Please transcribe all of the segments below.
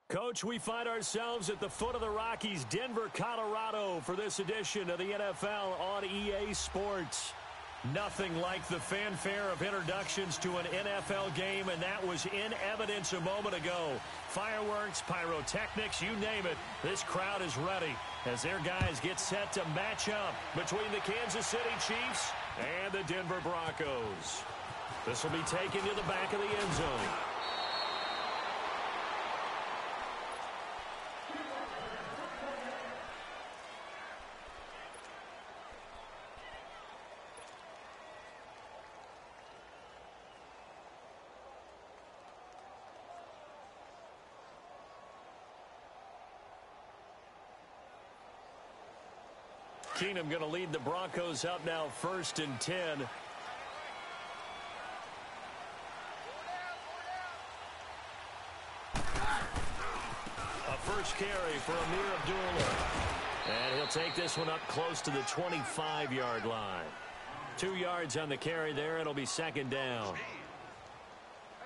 Coach, we find ourselves at the foot of the Rockies, Denver, Colorado, for this edition of the NFL on EA Sports. Nothing like the fanfare of introductions to an NFL game, and that was in evidence a moment ago. Fireworks, pyrotechnics, you name it, this crowd is ready as their guys get set to match up between the Kansas City Chiefs and the Denver Broncos. This will be taken to the back of the end zone. Keenum going to lead the Broncos up now, 1st and 10. A first carry for Amir Abdullah. And he'll take this one up close to the 25-yard line. 2 yards on the carry there. It'll be 2nd down.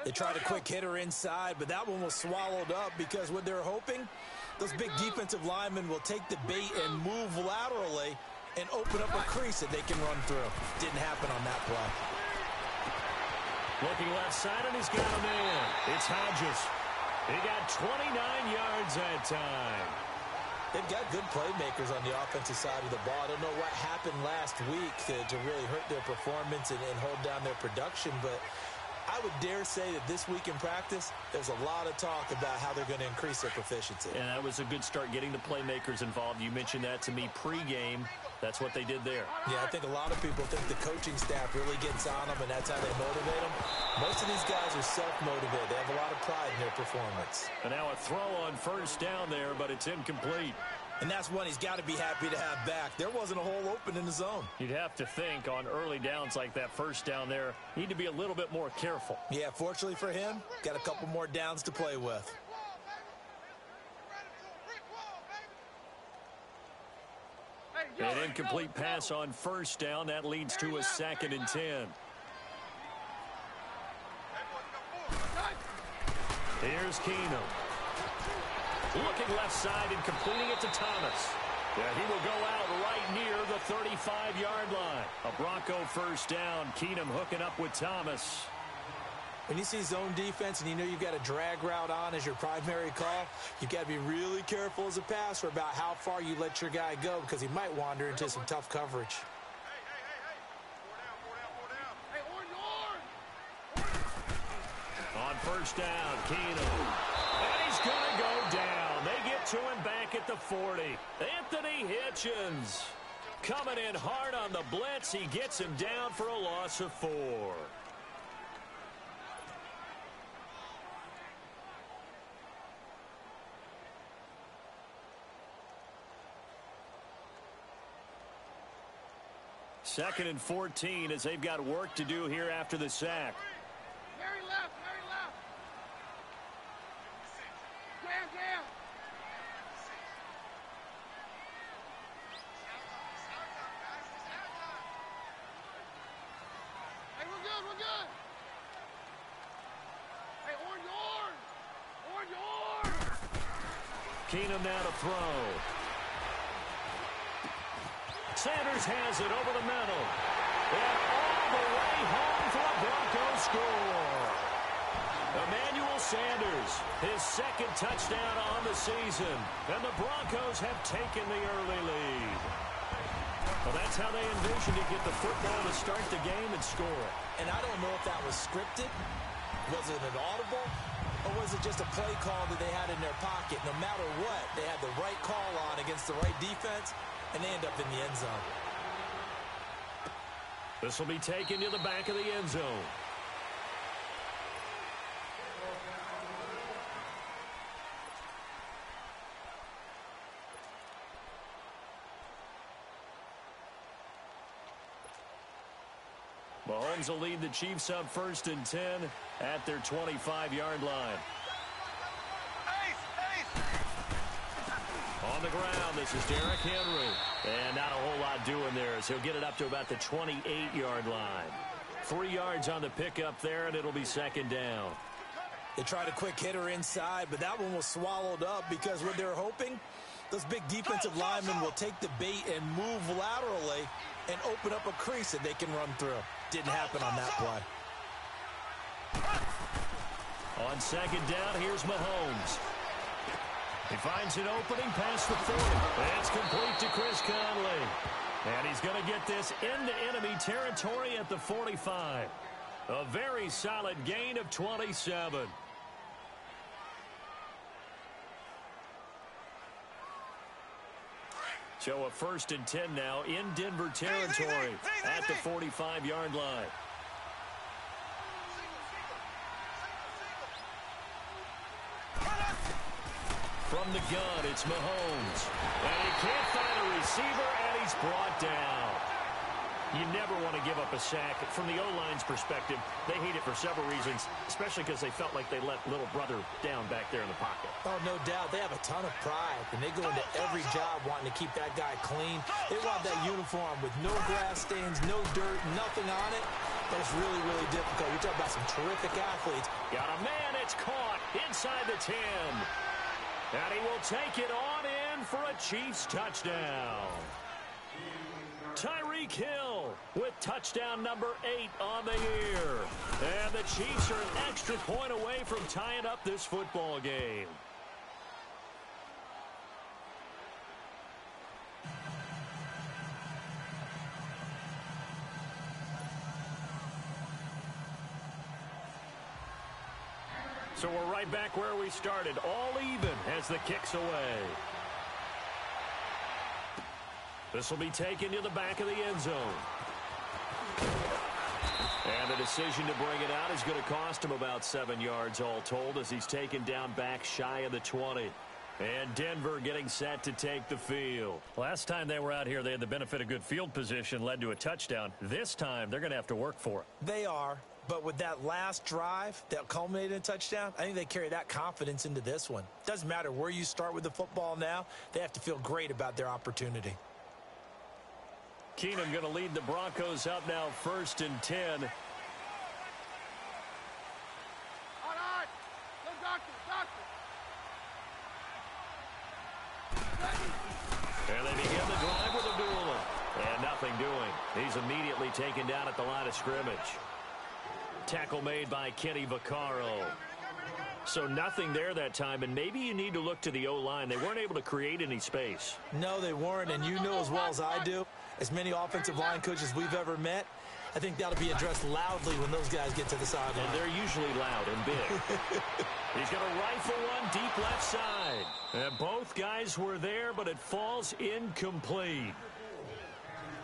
They tried a quick hitter inside, but that one was swallowed up because what they're hoping, those big defensive linemen will take the bait and move laterally and open up a crease that they can run through. Didn't happen on that play. Looking left side, and he's got a man. It's Hodges. He got 29 yards that time. They've got good playmakers on the offensive side of the ball. I don't know what happened last week to really hurt their performance and hold down their production, but I would dare say that this week in practice, there's a lot of talk about how they're going to increase their proficiency. And that was a good start, getting the playmakers involved. You mentioned that to me pregame. That's what they did there. Yeah, I think a lot of people think the coaching staff really gets on them, and that's how they motivate them. Most of these guys are self-motivated. They have a lot of pride in their performance. And now a throw on 1st down there, but it's incomplete. And that's one he's got to be happy to have back. There wasn't a hole open in the zone. You'd have to think on early downs like that 1st down there, need to be a little bit more careful. Yeah, fortunately for him, got a couple more downs to play with. An incomplete pass on 1st down. That leads to a 2nd and 10. Here's Keenum. Looking left side and completing it to Thomas. Yeah, he will go out right near the 35-yard line. A Bronco 1st down. Keenum hooking up with Thomas. When you see zone defense and you know you've got a drag route on as your primary call, you've got to be really careful as a passer about how far you let your guy go because he might wander into some tough coverage. On 1st down, Keenum. And he's going to go down. They get to him back at the 40. Anthony Hitchens coming in hard on the blitz. He gets him down for a loss of 4. Second and 14 as they've got work to do here after the sack. Very left, very left. Jam. Hey, we're good. Hey, orange. Keenum now to throw. Sanders has it over the middle. And all the way home for a Broncos score. Emmanuel Sanders, his 2nd touchdown on the season. And the Broncos have taken the early lead. Well, that's how they envisioned to get the football to start the game and score. And I don't know if that was scripted. Was it an audible? Or was it just a play call that they had in their pocket? No matter what, they had the right call on against the right defense, and they end up in the end zone. This will be taken to the back of the end zone. Mahomes will lead the Chiefs up 1st and 10 at their 25-yard line. On the ground, this is Derrick Henry. And not a whole lot doing there as he'll get it up to about the 28-yard line. 3 yards on the pickup there, and it'll be 2nd down. They tried a quick hitter inside, but that one was swallowed up because what they're hoping, those big defensive linemen will take the bait and move laterally and open up a crease that they can run through. Didn't happen on that play. On second down, here's Mahomes. He finds an opening past the 40. It's complete to Chris Conley. And he's going to get this into enemy territory at the 45. A very solid gain of 27. So a 1st and 10 now in Denver territory at the 45-yard line. From the gun, it's Mahomes. And he can't find a receiver, and he's brought down. You never want to give up a sack. From the O-line's perspective, they hate it for several reasons, especially because they felt like they let little brother down back there in the pocket. Oh, no doubt. They have a ton of pride, and they go into every job wanting to keep that guy clean. They want that uniform with no grass stains, no dirt, nothing on it. That's really, really difficult. You're talking about some terrific athletes. Got a man. It's caught inside the 10. And he will take it on in for a Chiefs touchdown. Tyreek Hill with touchdown number 8 on the year. And the Chiefs are an extra point away from tying up this football game. So we're right back where we started, all even as the kick's away. This will be taken to the back of the end zone. And the decision to bring it out is going to cost him about 7 yards all told as he's taken down back shy of the 20. And Denver getting set to take the field. Last time they were out here, they had the benefit of good field position, led to a touchdown. This time, they're going to have to work for it. They are. But with that last drive that culminated in a touchdown, I think they carry that confidence into this one. Doesn't matter where you start with the football now. They have to feel great about their opportunity. Keenum going to lead the Broncos up now 1st and 10. On. Go doctor, doctor. And they begin the drive with Abdullah. And nothing doing. He's immediately taken down at the line of scrimmage. Tackle made by Kenny Vaccaro. So nothing there that time, and maybe you need to look to the O-line. They weren't able to create any space. No, they weren't, and you know as well as I do, as many offensive line coaches we've ever met, I think that'll be addressed loudly when those guys get to the sideline. And they're usually loud and big. He's going to rifle one deep left side. And both guys were there, but it falls incomplete.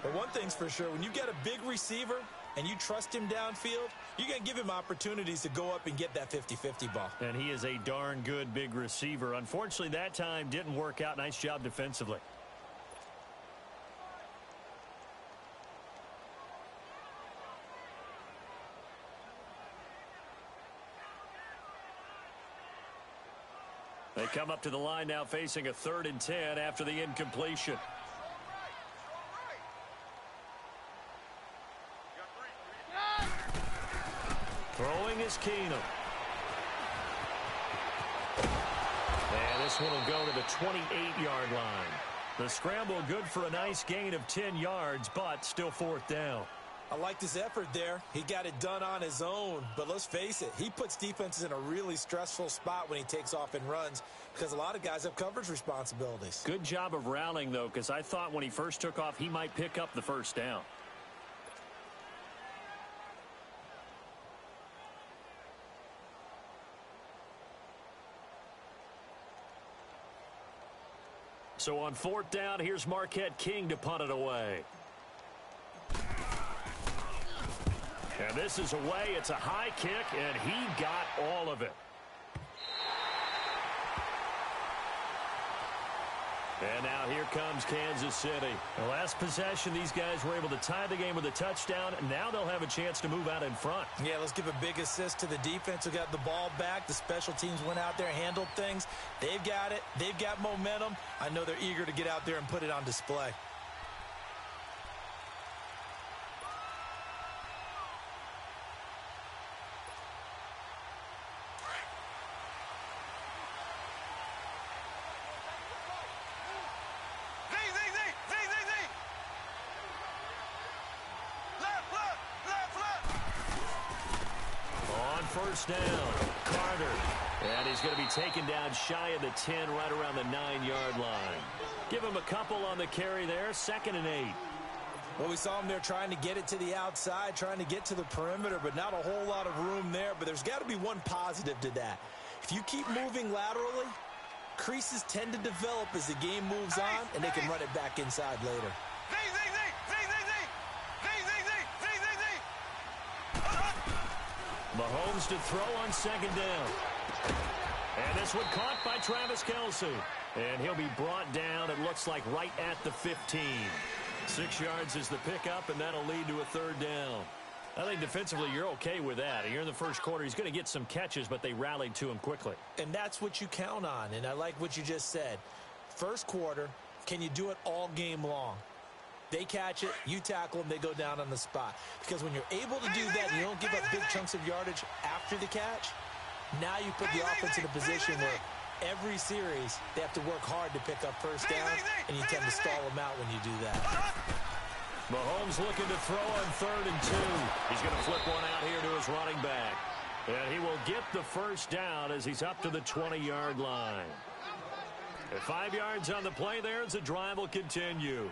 But one thing's for sure, when you get a big receiver and you trust him downfield, you're going to give him opportunities to go up and get that 50-50 ball. And he is a darn good big receiver. Unfortunately, that time didn't work out. Nice job defensively. They come up to the line now facing a 3rd and 10 after the incompletion. Throwing is Keenum. And this one will go to the 28-yard line. The scramble good for a nice gain of 10 yards, but still 4th down. I liked his effort there. He got it done on his own. But let's face it, he puts defenses in a really stressful spot when he takes off and runs because a lot of guys have coverage responsibilities. Good job of rallying, though, because I thought when he first took off, he might pick up the 1st down. So on 4th down, here's Marquette King to punt it away. And this is away. It's a high kick, and he got all of it. And now here comes Kansas City. The last possession, these guys were able to tie the game with a touchdown. Now they'll have a chance to move out in front. Yeah, let's give a big assist to the defense who got the ball back. The special teams went out there and handled things. They've got it. They've got momentum. I know they're eager to get out there and put it on display. first down. Carter. And he's going to be taken down shy of the 10, right around the 9-yard line. Give him a couple on the carry there. 2nd and 8. Well, we saw him there trying to get it to the outside, trying to get to the perimeter, but not a whole lot of room there. But there's got to be one positive to that. If you keep moving laterally, creases tend to develop as the game moves on, and they can run it back inside later. Mahomes to throw on 2nd down. And this one caught by Travis Kelce. And he'll be brought down, it looks like, right at the 15. 6 yards is the pickup, and that'll lead to a 3rd down. I think defensively you're okay with that. Here in the first quarter, he's going to get some catches, but they rallied to him quickly. And that's what you count on, and I like what you just said. First quarter, can you do it all game long? They catch it, you tackle them, they go down on the spot. Because when you're able to do that, you don't give up big chunks of yardage after the catch, now you put the offense in a position where every series they have to work hard to pick up first down, and you tend to stall them out when you do that. Mahomes looking to throw on 3rd and 2. He's going to flip one out here to his running back. And he will get the first down as he's up to the 20-yard line. At 5 yards on the play there as the drive will continue.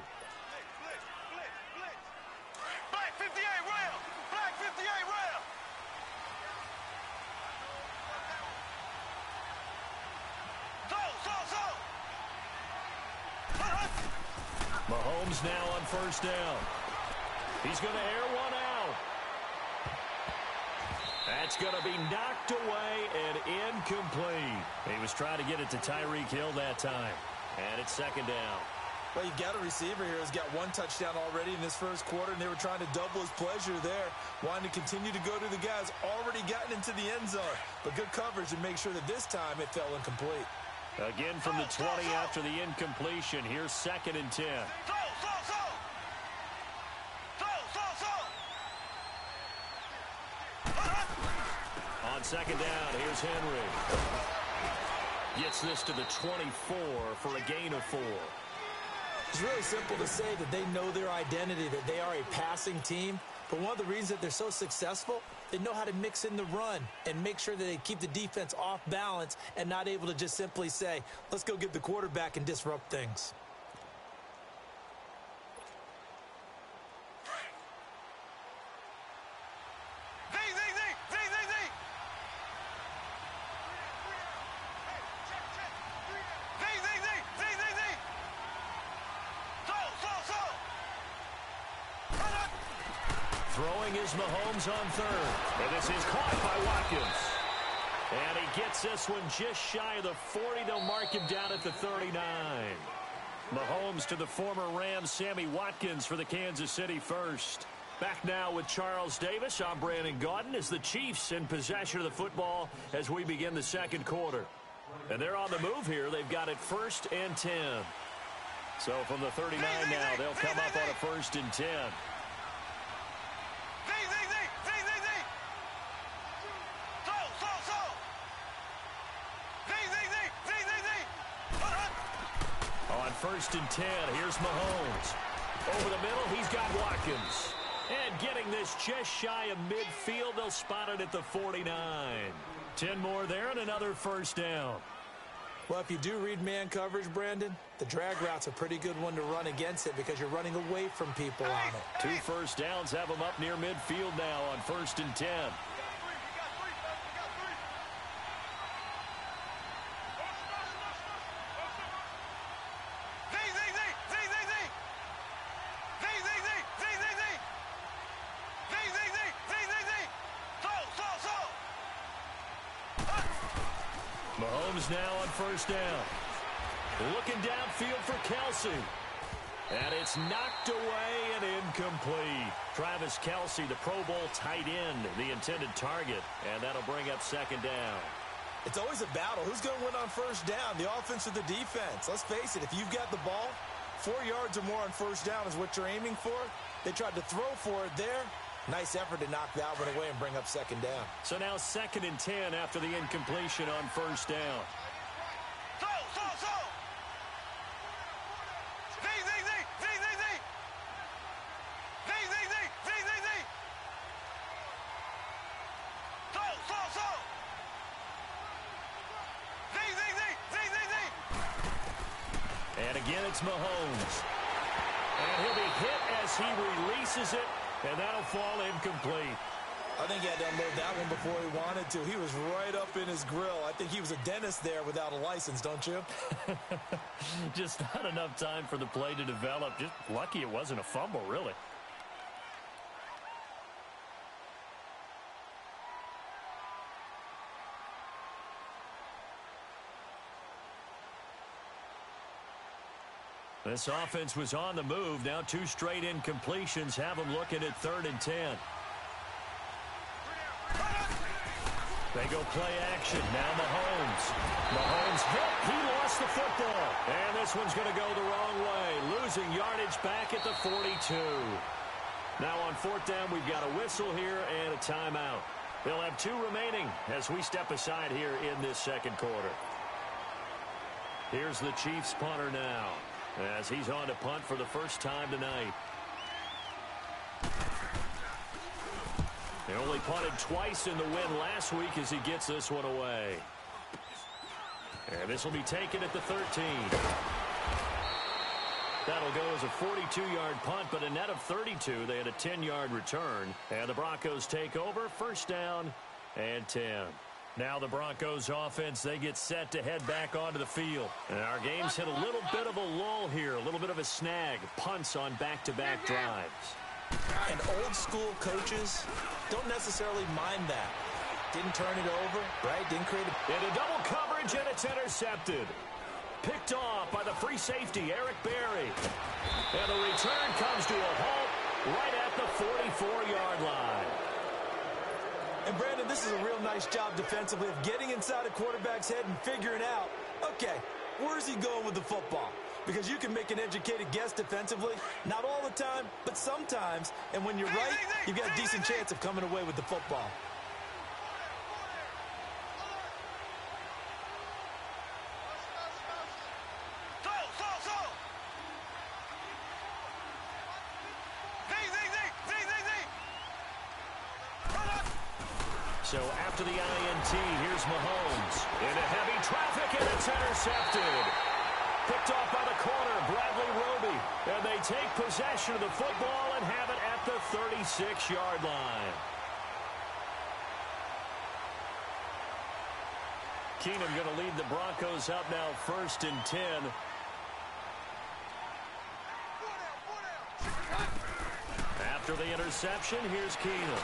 Mahomes now on 1st down. He's going to air one out. That's going to be knocked away and incomplete. He was trying to get it to Tyreek Hill that time. And it's 2nd down. Well, you've got a receiver here who's got 1 touchdown already in this first quarter, and they were trying to double his pleasure there, wanting to continue to go to the guys already gotten into the end zone. But good coverage to make sure that this time it fell incomplete. Again from the 20 after the incompletion. Here's 2nd and 10. On 2nd down, here's Henry. Gets this to the 24 for a gain of 4. It's really simple to say that they know their identity, that they are a passing team. But one of the reasons that they're so successful, they know how to mix in the run and make sure that they keep the defense off balance and not able to just simply say, let's go get the quarterback and disrupt things. Throwing is Mahomes on 3rd. And this is caught by Watkins. And he gets this one just shy of the 40. They'll mark him down at the 39. Mahomes to the former Rams, Sammy Watkins for the Kansas City first. Back now with Charles Davis. I'm Brandon Gaudin as the Chiefs in possession of the football as we begin the second quarter. And they're on the move here. They've got it 1st and 10. So from the 39 now, they'll come up on a 1st and 10. On 1st and 10, here's Mahomes. Over the middle, he's got Watkins. And getting this just shy of midfield, they'll spot it at the 49. 10 more there and another 1st down. Well, if you do read man coverage, Brandon, the drag route's a pretty good one to run against it because you're running away from people on it. 2 first downs have them up near midfield now on 1st and 10. Mahomes now on 1st down. Looking downfield for Kelce. And it's knocked away and incomplete. Travis Kelce, the Pro Bowl tight end, the intended target. And that'll bring up 2nd down. It's always a battle. Who's going to win on 1st down, the offense or the defense? Let's face it, if you've got the ball, 4 yards or more on 1st down is what you're aiming for. They tried to throw for it there. Nice effort to knock that one away and bring up 2nd down. So now 2nd and 10 after the incompletion on 1st down. And again, it's Mahomes. And he'll be hit as he releases it, and that'll fall incomplete. I think he had to unload that one before he wanted to. He was right up in his grill. I think he was a dentist there without a license, don't you? Just not enough time for the play to develop. Just lucky it wasn't a fumble, really. This offense was on the move. Now 2 straight incompletions have them looking at 3rd and 10. They go play action. Now Mahomes. Mahomes hit. He lost the football. And this one's going to go the wrong way. Losing yardage back at the 42. Now on 4th down, we've got a whistle here and a timeout. They'll have 2 remaining as we step aside here in this 2nd quarter. Here's the Chiefs punter now, as he's on to punt for the first time tonight. They only punted twice in the win last week as he gets this one away. And this will be taken at the 13. That'll go as a 42-yard punt, but a net of 32. They had a 10-yard return. And the Broncos take over. 1st down and 10. Now the Broncos offense, they get set to head back onto the field. And our game's hit a little bit of a lull here, a little bit of a snag. Punts on back-to-back drives. And old-school coaches don't necessarily mind that. Didn't turn it over, right? Didn't create a... Into double coverage, and it's intercepted. Picked off by the free safety, Eric Berry. And the return comes to a halt right at the 44-yard line. And, Brandon, this is a real nice job defensively of getting inside a quarterback's head and figuring out, okay, where's he going with the football? Because you can make an educated guess defensively, not all the time, but sometimes. And when you're right, you've got a decent chance of coming away with the football. So after the INT, here's Mahomes. Into heavy traffic, and it's intercepted. Picked off by the corner, Bradley Roby. And they take possession of the football and have it at the 36-yard line. Keenum going to lead the Broncos up now 1st and 10. After the interception, here's Keenum.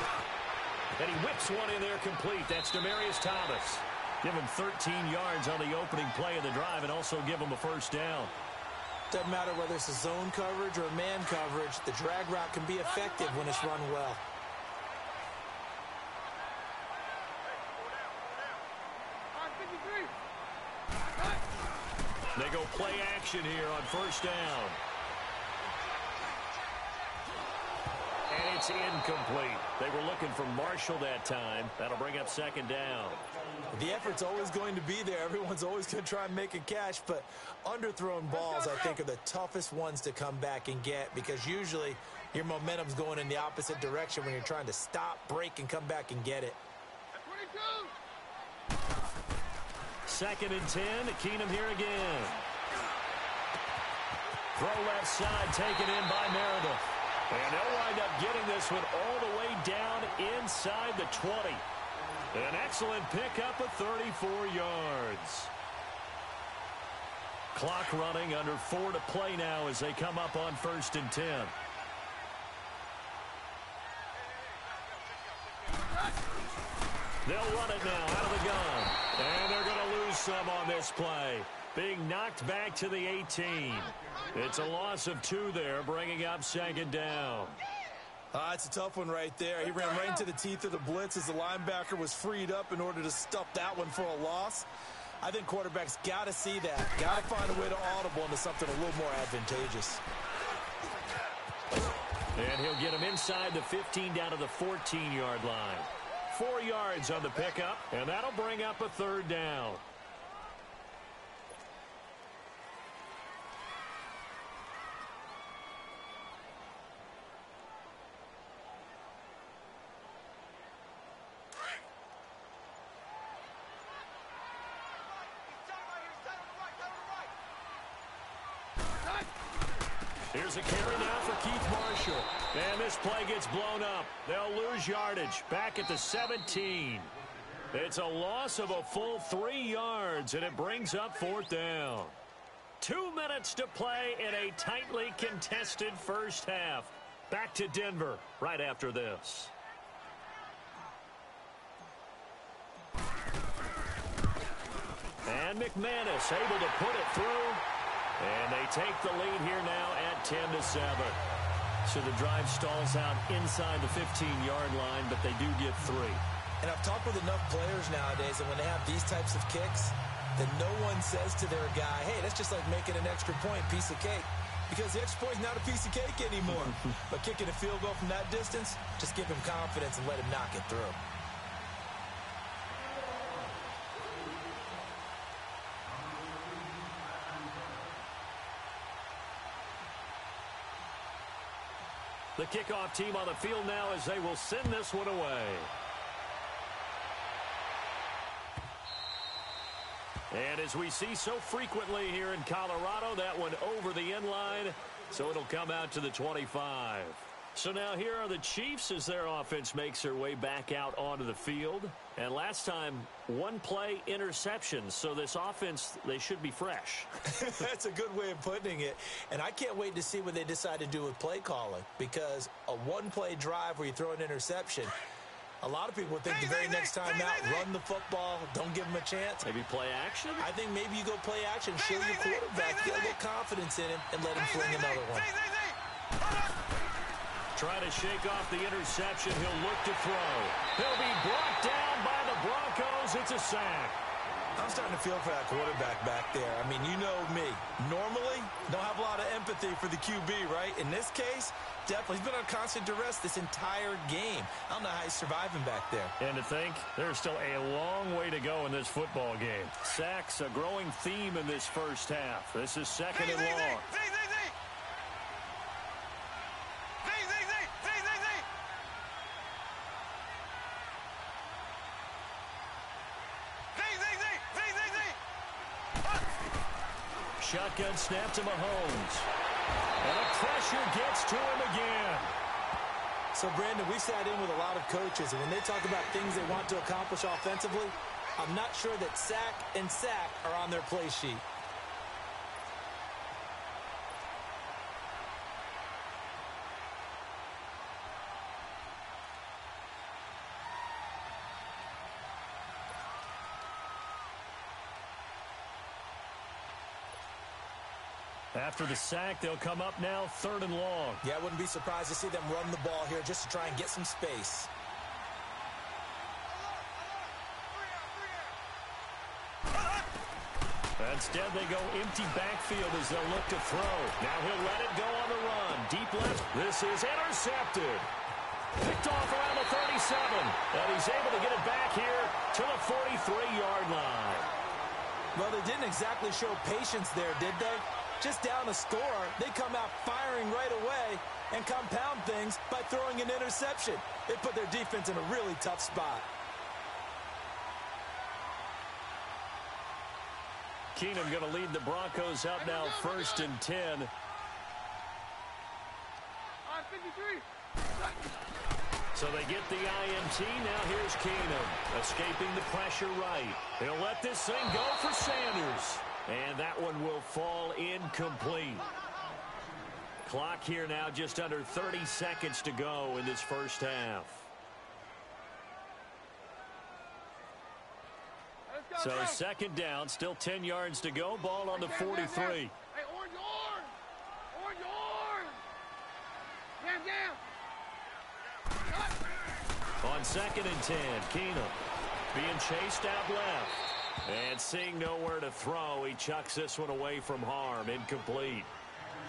And he whips one in there complete. That's Demaryius Thomas. Give him 13 yards on the opening play of the drive and also give him a 1st down. Doesn't matter whether it's a zone coverage or man coverage. The drag route can be effective when it's run well. They go play action here on 1st down. And it's incomplete. They were looking for Marshall that time. That'll bring up 2nd down. The effort's always going to be there. Everyone's always going to try and make a catch, but underthrown balls, I think, are the toughest ones to come back and get because usually your momentum's going in the opposite direction when you're trying to stop, break, and come back and get it. 2nd and 10. Keenum here again. Throw left side taken in by Meredith. And they'll wind up getting this one all the way down inside the 20. An excellent pickup of 34 yards. Clock running, under 4 to play now as they come up on 1st and 10. They'll run it now out of the gun. And they're going to lose some on this play. Being knocked back to the 18. It's a loss of 2 there, bringing up 2nd down. It's a tough one right there. He ran right into the teeth of the blitz as the linebacker was freed up in order to stuff that one for a loss. I think quarterbacks got to see that. Got to find a way to audible into something a little more advantageous. And he'll get him inside the 15 down to the 14-yard line. 4 yards on the pickup, and that'll bring up a 3rd down. Here's a carry now for Keith Marshall. And this play gets blown up. They'll lose yardage back at the 17. It's a loss of a full 3 yards, and it brings up 4th down. 2 minutes to play in a tightly contested first half. Back to Denver right after this. And McManus able to put it through. And they take the lead here now at 10-7. So the drive stalls out inside the 15-yard line, but they do get 3. And I've talked with enough players nowadays, and when they have these types of kicks, then no one says to their guy, hey, that's just like making an extra point, piece of cake. Because the extra point's not a piece of cake anymore. But kicking a field goal from that distance, just give him confidence and let him knock it through. The kickoff team on the field now as they will send this one away. And as we see so frequently here in Colorado, that one over the end line, so it'll come out to the 25. So now here are the Chiefs as their offense makes their way back out onto the field. And last time, 1-play interceptions, so this offense, they should be fresh. That's a good way of putting it. And I can't wait to see what they decide to do with play calling, because a 1-play drive where you throw an interception, a lot of people think the very next time out, run the football, don't give them a chance. Maybe play action? I think maybe you go play action, show your quarterback, get a little confidence in him, and let him fling another one. Trying to shake off the interception. He'll look to throw. He'll be brought down by the Broncos. It's a sack. I'm starting to feel for that quarterback back there. I mean, you know me. Normally, don't have a lot of empathy for the QB, right? In this case, definitely. He's been on constant duress this entire game. I don't know how he's surviving back there. And to think, there's still a long way to go in this football game. Sacks, a growing theme in this first half. This is second and long. Shotgun snap to Mahomes. And the pressure gets to him again. So, Brandon, we've sat in with a lot of coaches, and when they talk about things they want to accomplish offensively, I'm not sure that sack and sack are on their play sheet. After the sack, they'll come up now 3rd and long. Yeah, I wouldn't be surprised to see them run the ball here just to try and get some space. Instead, they go empty backfield as they'll look to throw. Now he'll let it go on the run. Deep left. This is intercepted. Picked off around the 37. And he's able to get it back here to the 43-yard line. Well, they didn't exactly show patience there, did they? Just down a score, they come out firing right away and compound things by throwing an interception. They put their defense in a really tough spot. Keenum going to lead the Broncos out now 1st and 10. On 53. So they get the INT. Now here's Keenum escaping the pressure right. He'll let this thing go for Sanders. And that one will fall incomplete. Clock here now just under 30 seconds to go in this first half. So 2nd down, still 10 yards to go. Ball on the 43. Hey, orange, orange! Orange, orange! Down. On 2nd and 10, Keenum being chased out left. And seeing nowhere to throw, he chucks this one away from harm. Incomplete.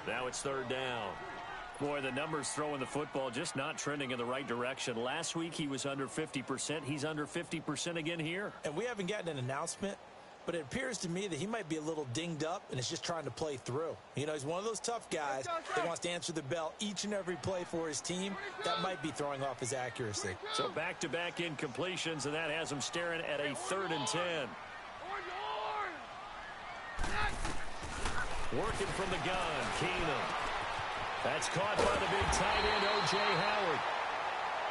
Now it's 3rd down. Boy, the numbers throwing the football just not trending in the right direction. Last week he was under 50%. He's under 50% again here. And we haven't gotten an announcement, but it appears to me that he might be a little dinged up and is just trying to play through. You know, he's one of those tough guys that wants to answer the bell each and every play for his team. That might be throwing off his accuracy. So back-to-back incompletions, and that has him staring at a 3rd and 10. Working from the gun, Keenum. That's caught by the big tight end, O.J. Howard.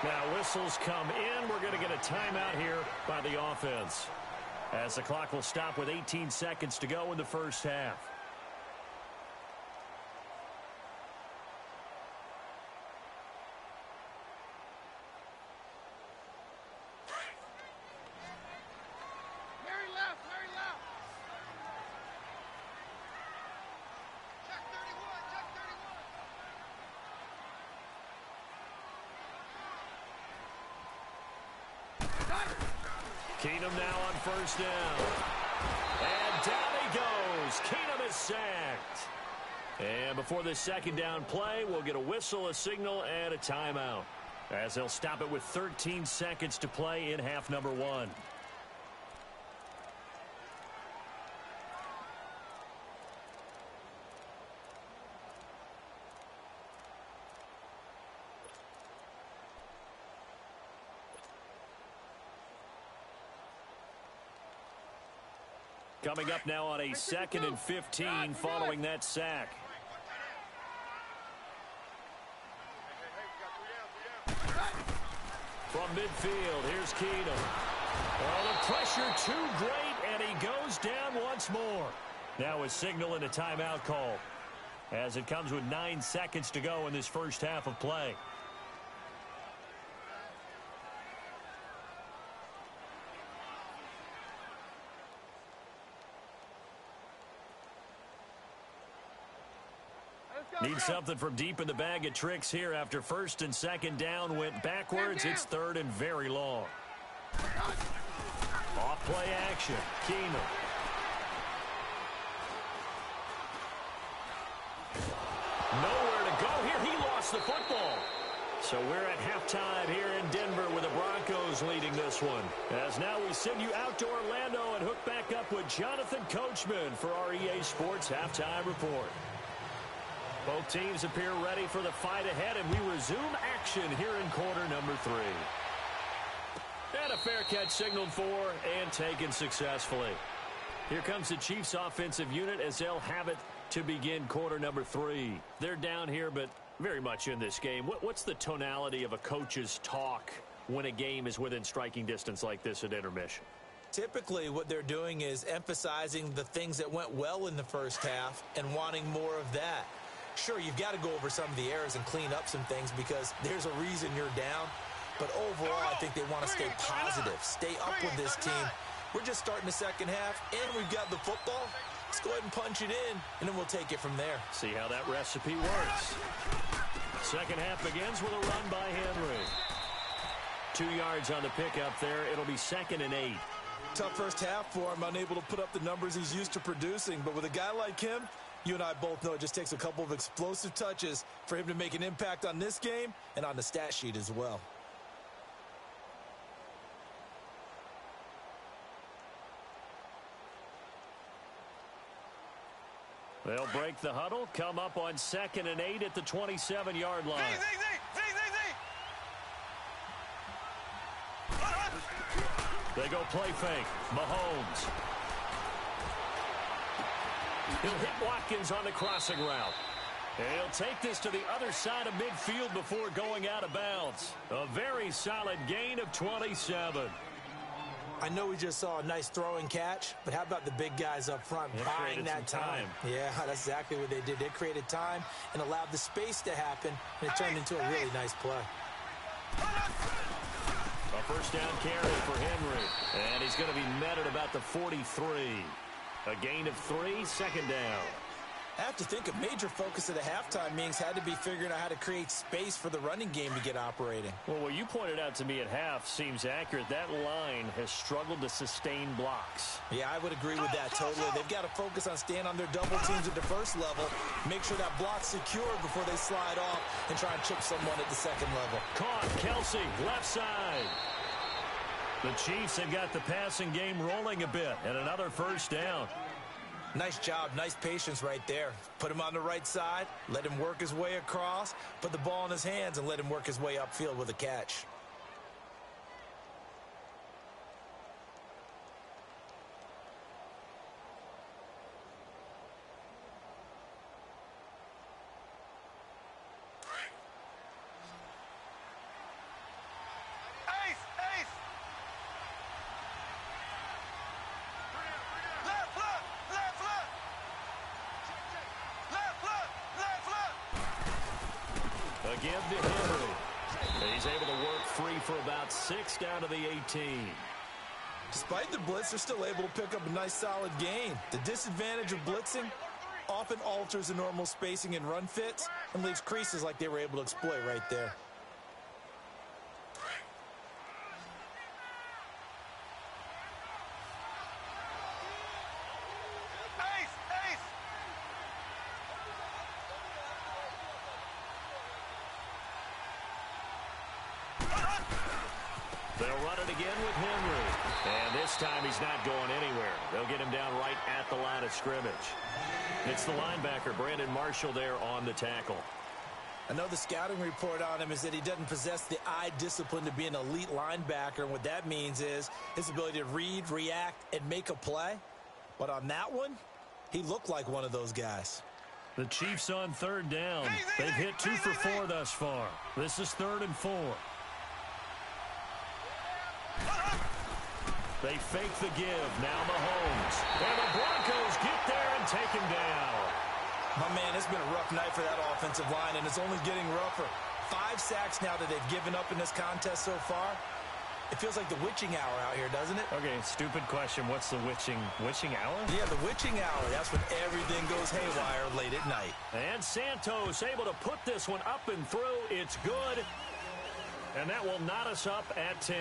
Now, whistles come in. We're going to get a timeout here by the offense, as the clock will stop with 18 seconds to go in the first half. Mary left, Mary left. Check 31, check 31. Keenum now on first down. And down he goes. Keenum is sacked. And before this second down play, we'll get a whistle, a signal, and a timeout, as they'll stop it with 13 seconds to play in half number 1. Coming up now on a 2nd and 15 following that sack. From midfield, here's Keenum. Oh, the pressure too great, and he goes down once more. Now a signal and a timeout call, as it comes with 9 seconds to go in this first half of play. Need something from deep in the bag of tricks here after 1st and 2nd down went backwards. It's 3rd and very long. Off play action. Keenum. Nowhere to go here. He lost the football. So we're at halftime here in Denver with the Broncos leading this one. As now we send you out to Orlando and hook back up with Jonathan Coachman for our EA Sports Halftime Report. Both teams appear ready for the fight ahead, and we resume action here in quarter number 3. And a fair catch signaled for and taken successfully. Here comes the Chiefs offensive unit as they'll have it to begin quarter number 3. They're down here, but very much in this game. What's the tonality of a coach's talk when a game is within striking distance like this at intermission? Typically, what they're doing is emphasizing the things that went well in the first half and wanting more of that. Sure, you've got to go over some of the errors and clean up some things because there's a reason you're down. But overall, I think they want to stay positive, stay up with this team. We're just starting the second half, and we've got the football. Let's go ahead and punch it in, and then we'll take it from there. See how that recipe works. Second half begins with a run by Henry. 2 yards on the pickup there. It'll be 2nd and 8. Tough first half for him, unable to put up the numbers he's used to producing. But with a guy like him, you and I both know it just takes a couple of explosive touches for him to make an impact on this game and on the stat sheet as well. They'll break the huddle, come up on 2nd and 8 at the 27-yard line. They go play fake. Mahomes. He'll hit Watkins on the crossing route. And he'll take this to the other side of midfield before going out of bounds. A very solid gain of 27. I know we just saw a nice throwing catch, but how about the big guys up front buying that time? Yeah, that's exactly what they did. They created time and allowed the space to happen, and it turned into a really nice play. A first down carry for Henry, and he's going to be met at about the 43. A gain of 3, 2nd down. I have to think a major focus of the halftime meetings had to be figuring out how to create space for the running game to get operating. Well, what you pointed out to me at half seems accurate. That line has struggled to sustain blocks. Yeah, I would agree with that totally. They've got to focus on staying on their double teams at the first level, make sure that block's secured before they slide off and try and chip someone at the second level. Caught, Kelsey, left side. The Chiefs have got the passing game rolling a bit, and another first down. Nice job, nice patience right there. Put him on the right side, let him work his way across, put the ball in his hands, and let him work his way upfield with a catch. give to Henry. He's able to work free for about 6 down to the 18. Despite the blitz, they're still able to pick up a nice solid gain. The disadvantage of blitzing often alters the normal spacing and run fits and leaves creases like they were able to exploit right there. They'll run it again with Henry. And this time he's not going anywhere. They'll get him down right at the line of scrimmage. It's the linebacker, Brandon Marshall, there on the tackle. I know the scouting report on him is that he doesn't possess the eye discipline to be an elite linebacker. And what that means is his ability to read, react, and make a play. But on that one, he looked like one of those guys. The Chiefs on 3rd down. They've hit 2 for 4 thus far. This is 3rd and 4. They fake the give. Now Mahomes. And the Broncos get there and take him down. My man, it's been a rough night for that offensive line, and it's only getting rougher. 5 sacks now that they've given up in this contest so far. It feels like the witching hour out here, doesn't it? Okay, stupid question. What's the witching hour? Yeah, the witching hour. That's when everything goes haywire late at night. And Santos able to put this one up and through. It's good. And that will knot us up at 10.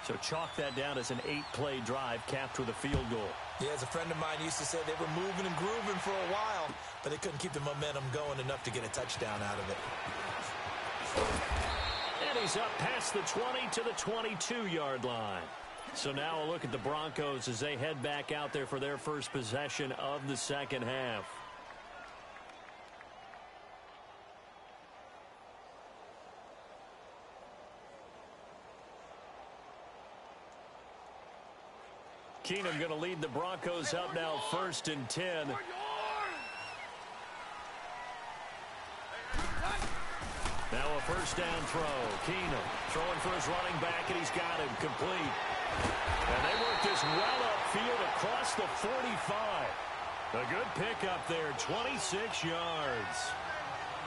So chalk that down as an 8-play drive capped with a field goal. Yeah, as a friend of mine used to say, they were moving and grooving for a while, but they couldn't keep the momentum going enough to get a touchdown out of it. And he's up past the 20 to the 22-yard line. So now a look at the Broncos as they head back out there for their first possession of the second half. Keenum going to lead the Broncos up now 1st and 10. Now a 1st down throw. Keenum throwing for his running back, and he's got him complete. And they work this well upfield across the 45. A good pickup there, 26 yards.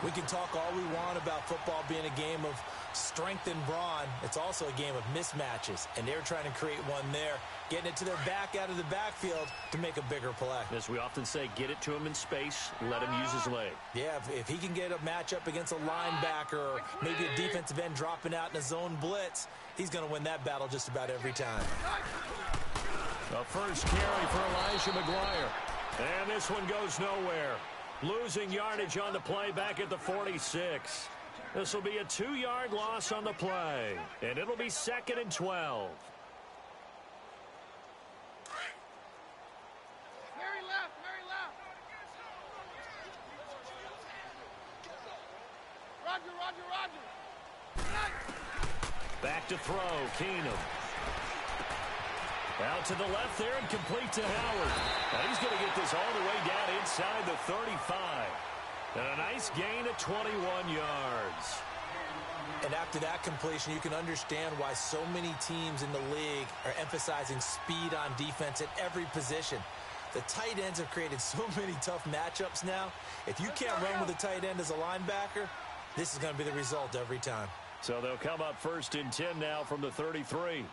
We can talk all we want about football being a game of strength and brawn. It's also a game of mismatches, and they're trying to create one there, getting it to their back out of the backfield to make a bigger play. As we often say, get it to him in space, let him use his leg. Yeah, if he can get a matchup against a linebacker or maybe a defensive end dropping out in a zone blitz, he's going to win that battle just about every time. The first carry for Elijah McGuire. And this one goes nowhere. Losing yardage on the play back at the 46. This will be a 2-yard loss on the play. And it'll be 2nd and 12. Mary left, Mary left. Roger. Back to throw, Keenum. Out to the left there and complete to Howard. Now he's going to get this all the way down inside the 35. And a nice gain of 21 yards. And after that completion, you can understand why so many teams in the league are emphasizing speed on defense at every position. The tight ends have created so many tough matchups now. If you can't run with a tight end as a linebacker, this is going to be the result every time. So they'll come up 1st and 10 now from the 33.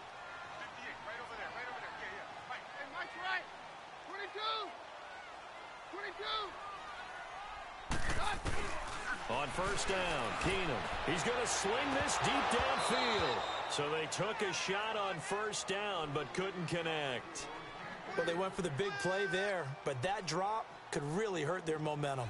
On 1st down, Keenum. He's going to sling this deep downfield. So they took a shot on 1st down but couldn't connect. Well, they went for the big play there, but that drop could really hurt their momentum.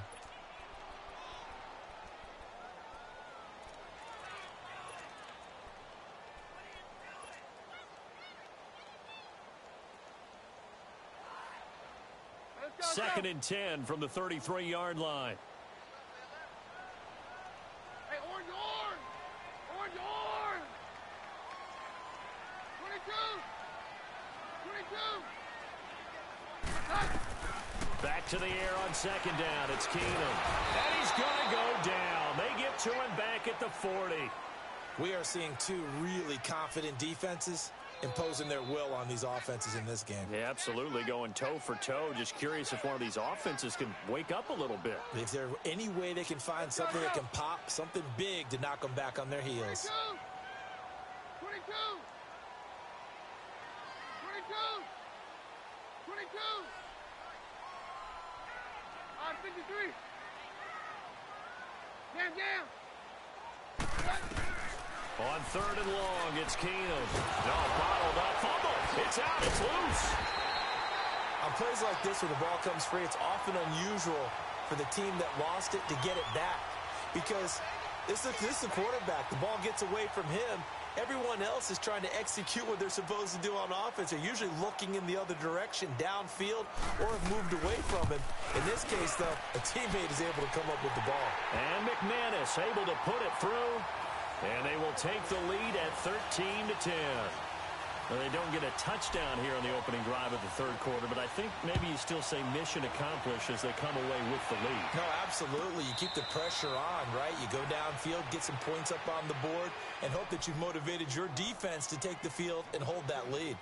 Second and 10 from the 33-yard line. Hey, orange! 22! Back to the air on 2nd down. It's Keenum. And he's going to go down. They get to him back at the 40. We are seeing 2 really confident defenses imposing their will on these offenses in this game. Yeah, absolutely, going toe for toe. Just curious if one of these offenses can wake up a little bit. If there's any way they can find something that can pop, something big to knock them back on their heels. 22! 22! All right, 53! Jam! On 3rd and long, it's Keenum. No, bottled up, fumble. It's out, it's loose. On plays like this where the ball comes free, it's often unusual for the team that lost it to get it back. Because this is the quarterback. The ball gets away from him. Everyone else is trying to execute what they're supposed to do on offense. They're usually looking in the other direction, downfield, or have moved away from him. In this case, though, a teammate is able to come up with the ball. And McManus able to put it through. And they will take the lead at 13-10. Well, they don't get a touchdown here on the opening drive of the third quarter, but I think maybe you still say mission accomplished as they come away with the lead. No, absolutely. You keep the pressure on, right? You go downfield, get some points up on the board, and hope that you've motivated your defense to take the field and hold that lead.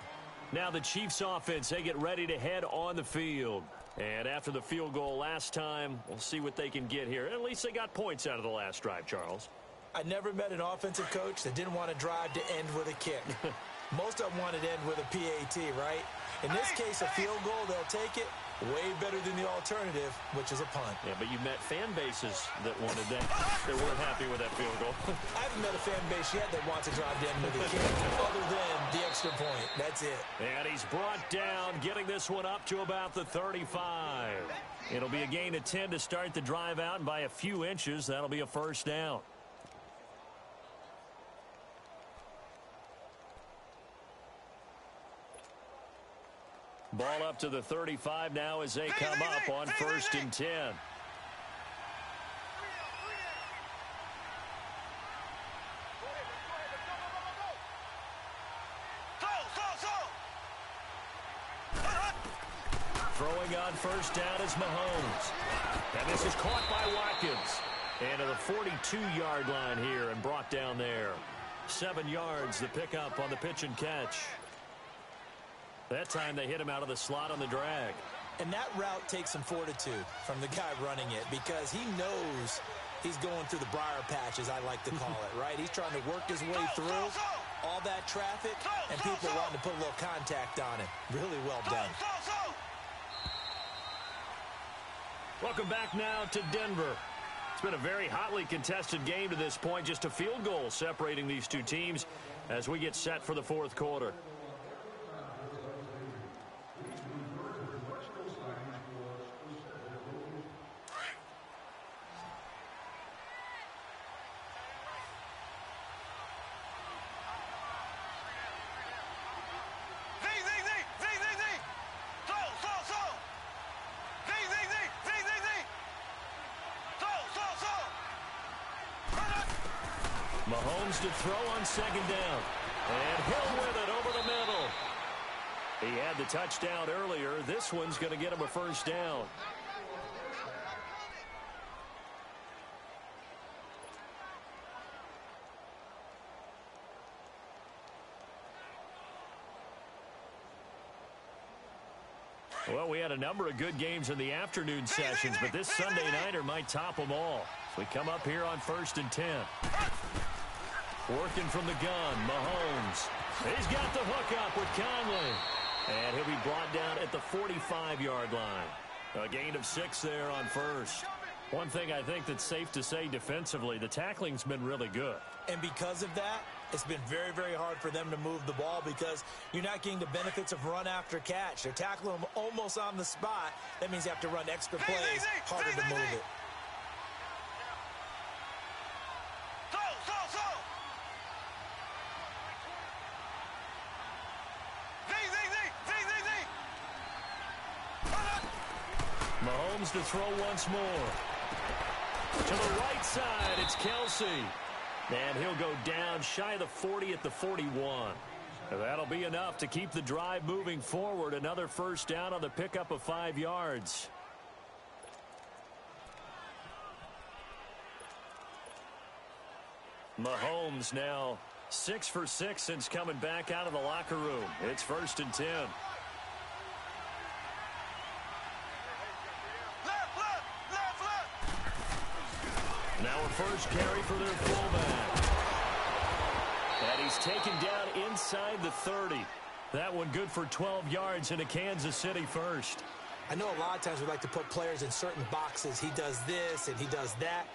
Now the Chiefs offense, they get ready to head on the field. And after the field goal last time, we'll see what they can get here. At least they got points out of the last drive, Charles. I never met an offensive coach that didn't want to drive to end with a kick. Most of them wanted to end with a PAT, right? In this case, a field goal, they'll take it. Way better than the alternative, which is a punt. Yeah, but you met fan bases that wanted that. They weren't happy with that field goal. I haven't met a fan base yet that wants to drive to end with a kick, other than the extra point. That's it. And he's brought down, getting this one up to about the 35. It'll be a gain of 10 to start the drive out, and by a few inches, that'll be a first down. Ball up to the 35 now as they come up on 1st and 10. Throwing on first down is Mahomes. And this is caught by Watkins. And to the 42-yard line here and brought down there. 7 yards the pickup on the pitch and catch. That time they hit him out of the slot on the drag. And that route takes some fortitude from the guy running it because he knows he's going through the briar patch, as I like to call it, right? He's trying to work his way through all that traffic and people wanting to put a little contact on it. Really well done. Welcome back now to Denver. It's been a very hotly contested game to this point. Just a field goal separating these two teams as we get set for the fourth quarter. Mahomes to throw on second down. And Hill with it over the middle. He had the touchdown earlier. This one's going to get him a first down. Well, we had a number of good games in the afternoon sessions, but this Sunday nighter might top them all. So we come up here on 1st and 10. Working from the gun, Mahomes. He's got the hook up with Conley. And he'll be brought down at the 45-yard line. A gain of 6 there on first. One thing I think that's safe to say defensively, the tackling's been really good. And because of that, it's been very, very hard for them to move the ball because you're not getting the benefits of run after catch. They're tackling them almost on the spot. That means you have to run extra plays, harder to move it. Mahomes to throw once more. To the right side, it's Kelsey. And he'll go down shy of the 40 at the 41. That'll be enough to keep the drive moving forward. Another first down on the pickup of 5 yards. Mahomes now 6 for 6 since coming back out of the locker room. It's 1st and 10. Now a first carry for their fullback. And he's taken down inside the 30. That one good for 12 yards into Kansas City first. I know a lot of times we like to put players in certain boxes. He does this and he does that.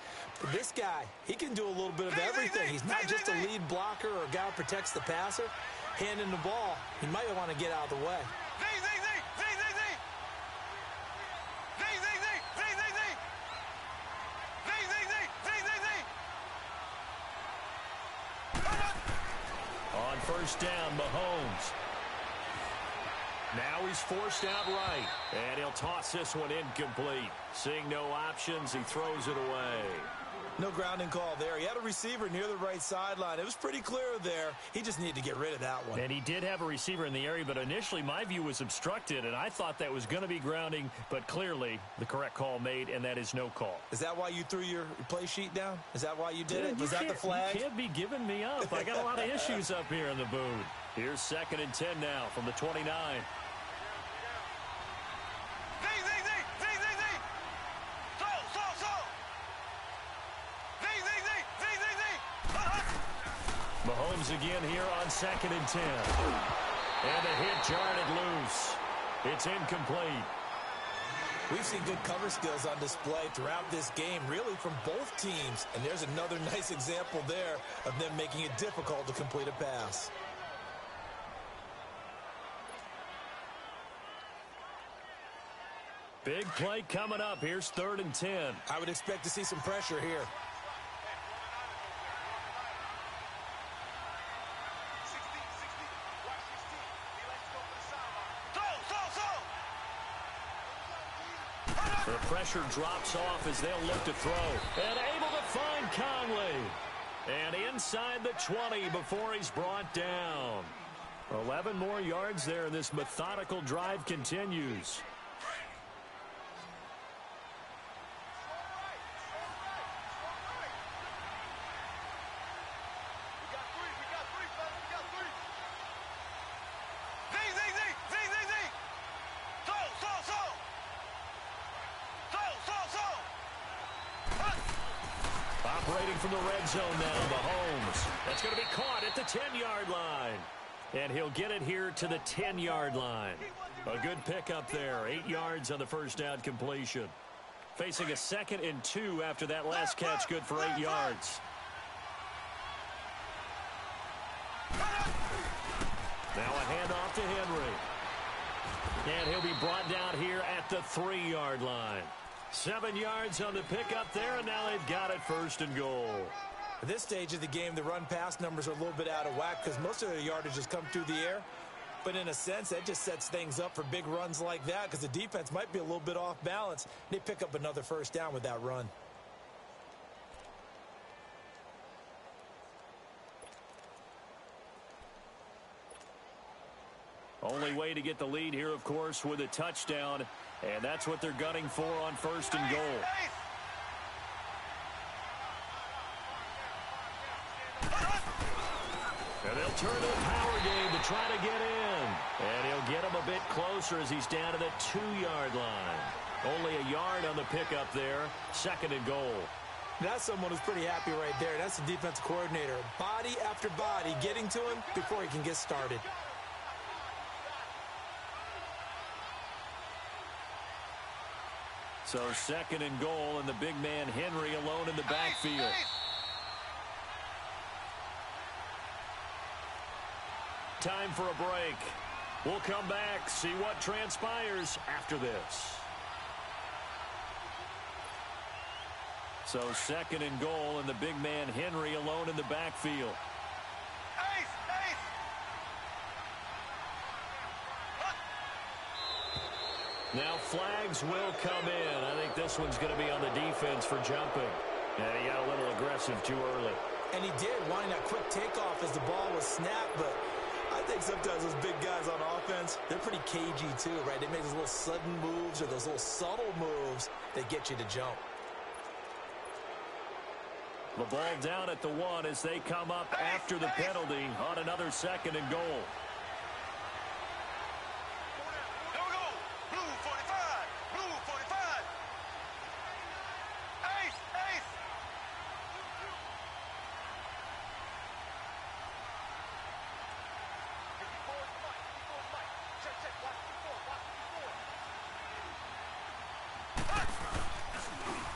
But this guy, he can do a little bit of everything. He's not just a lead blocker or a guy who protects the passer. Handing the ball, he might want to get out of the way. On first down, Mahomes. Now he's forced out right, and he'll toss this one incomplete. Seeing no options, he throws it away. No grounding call there. He had a receiver near the right sideline. It was pretty clear there. He just needed to get rid of that one. And he did have a receiver in the area, but initially my view was obstructed, and I thought that was going to be grounding, but clearly the correct call made, and that is no call. Is that why you threw your play sheet down? Is that why you did it? Was that the flag? You can't be giving me up. I got a lot of issues up here in the booth. Here's 2nd and 10 now from the 29. Mahomes again here on 2nd and 10. And the hit jarred loose. It's incomplete. We've seen good cover skills on display throughout this game, really from both teams. And there's another nice example there of them making it difficult to complete a pass. Big play coming up. Here's 3rd and 10. I would expect to see some pressure here. The pressure drops off as they'll look to throw. And able to find Conley. And inside the 20 before he's brought down. 11 more yards there, and this methodical drive continues. Operating from the red zone now, Mahomes. That's going to be caught at the 10-yard line. And he'll get it here to the 10-yard line. A good pickup there. 8 yards on the first down completion. Facing a 2nd and 2 after that last catch, good for 8 yards. Now a handoff to Henry. And he'll be brought down here at the 3-yard line. 7 yards on the pickup there, and now they've got it 1st and goal. At this stage of the game, the run-pass numbers are a little bit out of whack because most of their yardage has come through the air. But in a sense, that just sets things up for big runs like that because the defense might be a little bit off balance. They pick up another first down with that run. Only way to get the lead here, of course, with a touchdown. And that's what they're gunning for on 1st and goal. And they'll turn to the power game to try to get in. And he'll get him a bit closer as he's down to the 2-yard line. Only a yard on the pickup there. 2nd and goal. That's someone who's pretty happy right there. That's the defensive coordinator. Body after body getting to him before he can get started. So 2nd and goal, and the big man Henry alone in the backfield. Time for a break. We'll come back, see what transpires after this. So 2nd and goal, and the big man Henry alone in the backfield. Now flags will come in. I think this one's going to be on the defense for jumping. And he got a little aggressive too early. And he did, wanting that quick takeoff as the ball was snapped. But I think sometimes those big guys on offense, they're pretty cagey too, right? They make those little sudden moves or those little subtle moves that get you to jump. The ball down at the 1 as they come up after the penalty on another 2nd and goal.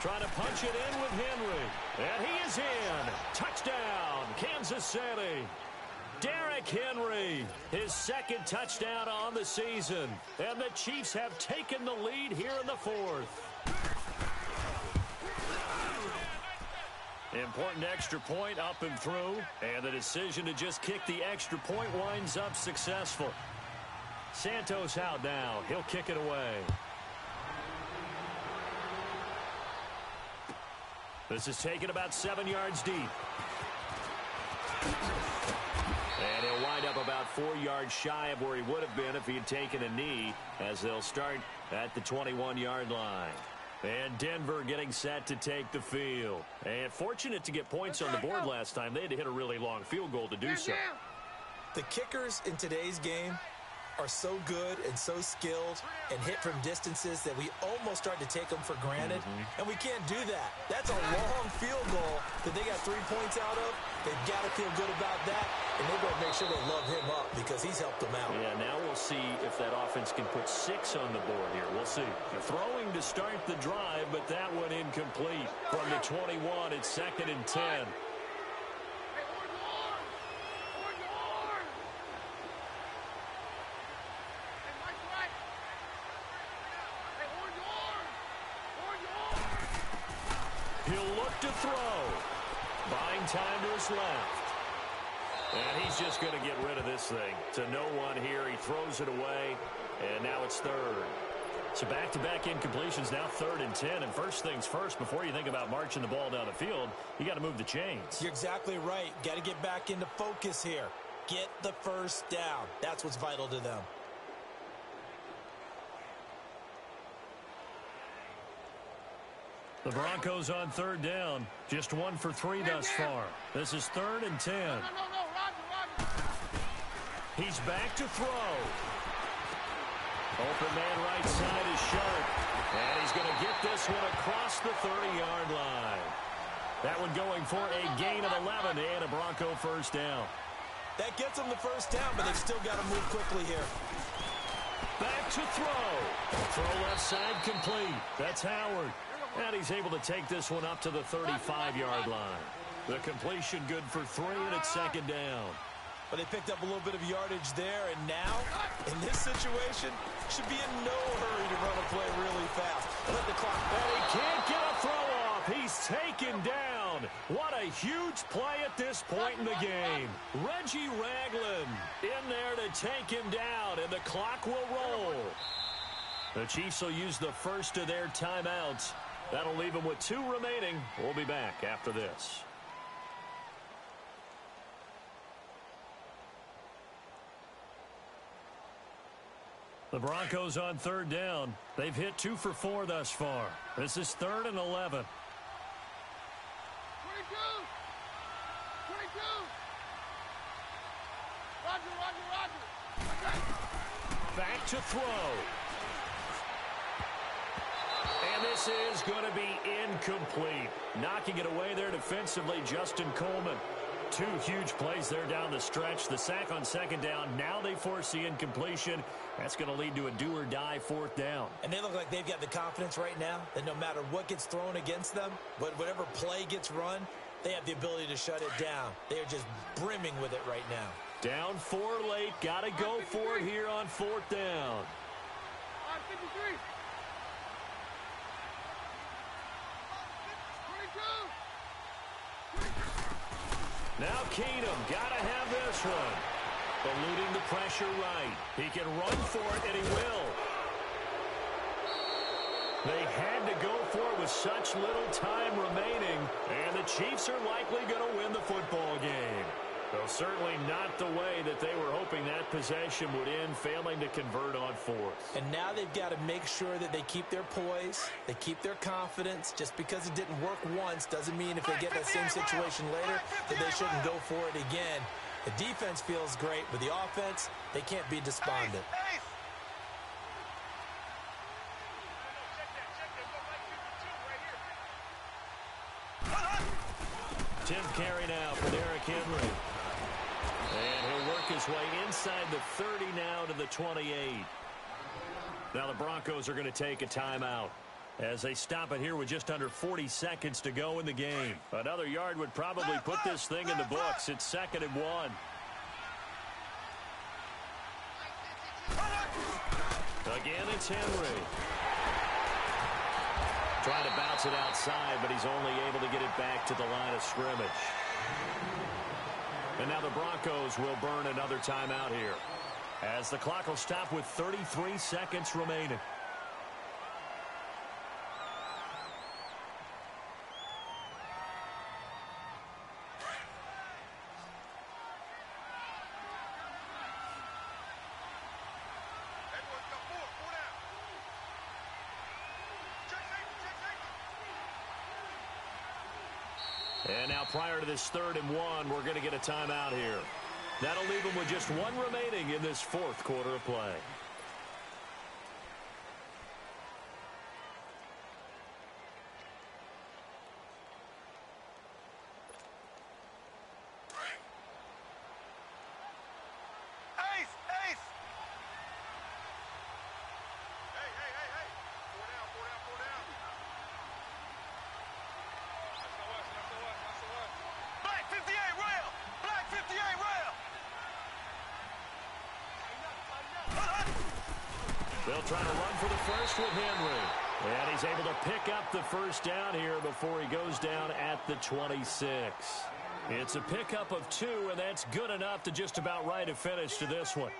Trying to punch it in with Henry. And he is in. Touchdown, Kansas City. Derrick Henry, his 2nd touchdown on the season. And the Chiefs have taken the lead here in the 4th. Important extra point up and through. And the decision to just kick the extra point winds up successful. Santos out now. He'll kick it away. This is taken about 7 yards deep. And he'll wind up about 4 yards shy of where he would have been if he had taken a knee, as they'll start at the 21-yard line. And Denver getting set to take the field. And fortunate to get points on the board last time. They had to hit a really long field goal to do so. The kickers in today's game are so good and so skilled and hit from distances that we almost start to take them for granted, and we can't do that. That's a long field goal that they got 3 points out of. They've got to feel good about that, and they've got to make sure they love him up because he's helped them out. Yeah, now we'll see if that offense can put 6 on the board here. We'll see. They're throwing to start the drive, but that one incomplete. From the 21, it's 2nd and 10. He'll look to throw. Buying time to his left. And he's just going to get rid of this thing. To no one here. He throws it away. And now it's 3rd. So back-to-back incompletions, now 3rd and 10. And first things first, before you think about marching the ball down the field, you got to move the chains. You're exactly right. Got to get back into focus here. Get the first down. That's what's vital to them. The Broncos on 3rd down. Just 1 for 3 thus far. This is 3rd and 10. Roger. He's back to throw. Open man right side is sharp. And he's going to get this one across the 30-yard line. That one going for a gain of 11 and a Bronco first down. That gets them the first down, but they've still got to move quickly here. Back to throw. Throw left side complete. That's Howard. And he's able to take this one up to the 35-yard line. The completion good for 3, and it's 2nd down. But they picked up a little bit of yardage there, and now, in this situation, should be in no hurry to run a play really fast. Let the clock. And he can't get a throw off. He's taken down. What a huge play at this point in the game. Reggie Ragland in there to take him down, and the clock will roll. The Chiefs will use the first of their timeouts. That'll leave them with 2 remaining. We'll be back after this. The Broncos on 3rd down. They've hit 2 for 4 thus far. This is 3rd and 11. 22. Roger. Back to throw. And this is going to be incomplete. Knocking it away there defensively, Justin Coleman. 2 huge plays there down the stretch. The sack on 2nd down. Now they force the incompletion. That's going to lead to a do-or-die 4th down. And they look like they've got the confidence right now that no matter what gets thrown against them, but whatever play gets run, they have the ability to shut it down. They are just brimming with it right now. Down 4 late. Got to go for it here on 4th down. 53. 22. Now Keenum, got to have this one. Eluding the pressure right. He can run for it, and he will. They had to go for it with such little time remaining, and the Chiefs are likely going to win the football game. Well, certainly not the way that they were hoping that possession would end, failing to convert on fourth. And now they've got to make sure that they keep their poise, they keep their confidence. Just because it didn't work once doesn't mean if they get that same situation later that they shouldn't go for it again. The defense feels great, but the offense, they can't be despondent. 10th carry now for Derrick Henry. And he'll work his way inside the 30 now to the 28. Now the Broncos are going to take a timeout as they stop it here with just under 40 seconds to go in the game. Another yard would probably put this thing in the books. It's 2nd and 1. Again, it's Henry. Trying to bounce it outside, but he's only able to get it back to the line of scrimmage. And now the Broncos will burn another timeout here, as the clock will stop with 33 seconds remaining. And now prior to this 3rd and 1, we're going to get a timeout here. That'll leave them with just one remaining in this 4th quarter of play. They'll try to run for the first with Henry. And he's able to pick up the first down here before he goes down at the 26. It's a pickup of 2, and that's good enough to just about write a finish to this one.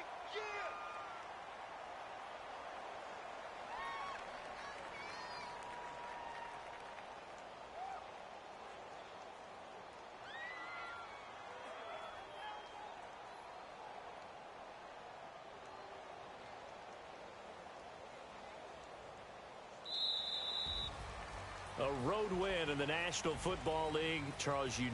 A road win in the National Football League. Charles, you